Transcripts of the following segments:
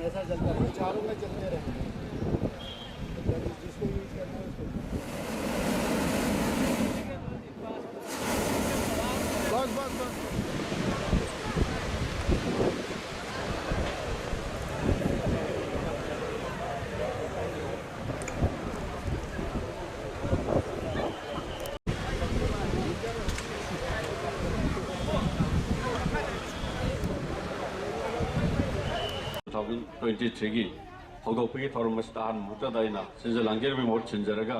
ऐसा चलता है, चारों में चलते रहेंगे, जिसको यूज करना है बस बस बस। हौदोꯛꯄꯒꯤ ꯊꯧꯔꯝ ꯑꯁꯤꯗ ꯑꯍꯥꯟꯕꯃꯛꯇꯗ ꯑꯩꯅ ꯁꯤꯟꯖ-ꯂꯥꯡꯖꯔꯤꯕꯒꯤ ꯃꯍꯨꯠ ꯁꯤꯟꯖꯔꯒ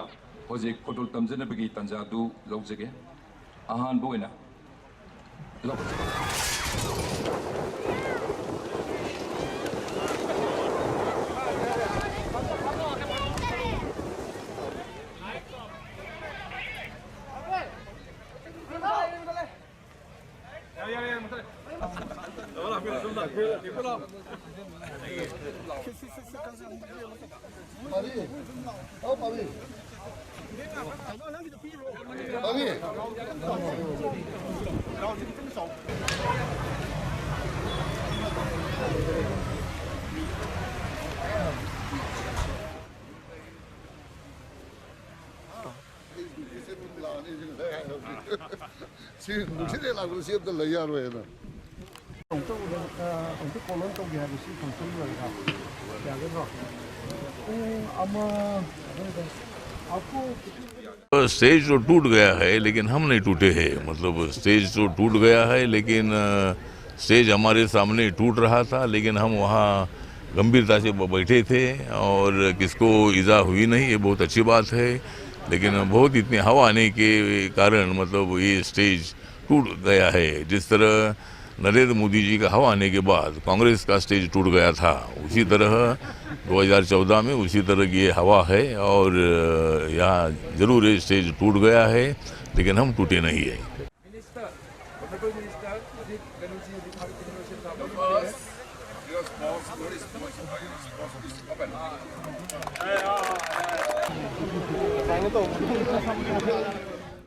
ꯍꯧꯖꯤꯛ ꯈꯨꯗꯣꯜ ꯇꯝꯖꯅꯕꯒꯤ ꯇꯥꯟꯖꯥꯗꯨ ꯂꯧꯖꯒꯦ꯫ ꯑꯍꯥꯟꯕ ꯑꯣꯏꯅ स्टेज तो टूट गया है लेकिन हम नहीं टूटे हैं। मतलब स्टेज तो टूट गया है लेकिन स्टेज हमारे सामने टूट रहा था, लेकिन हम वहाँ गंभीरता से बैठे थे और किसको ईजा हुई नहीं, ये बहुत अच्छी बात है। लेकिन बहुत इतनी हवा आने के कारण मतलब ये स्टेज टूट गया है। जिस तरह नरेंद्र मोदी जी का हवा आने के बाद कांग्रेस का स्टेज टूट गया था, उसी तरह 2014 में उसी तरह की ये हवा है और यहाँ जरूर ये स्टेज टूट गया है लेकिन हम टूटे नहीं है। तो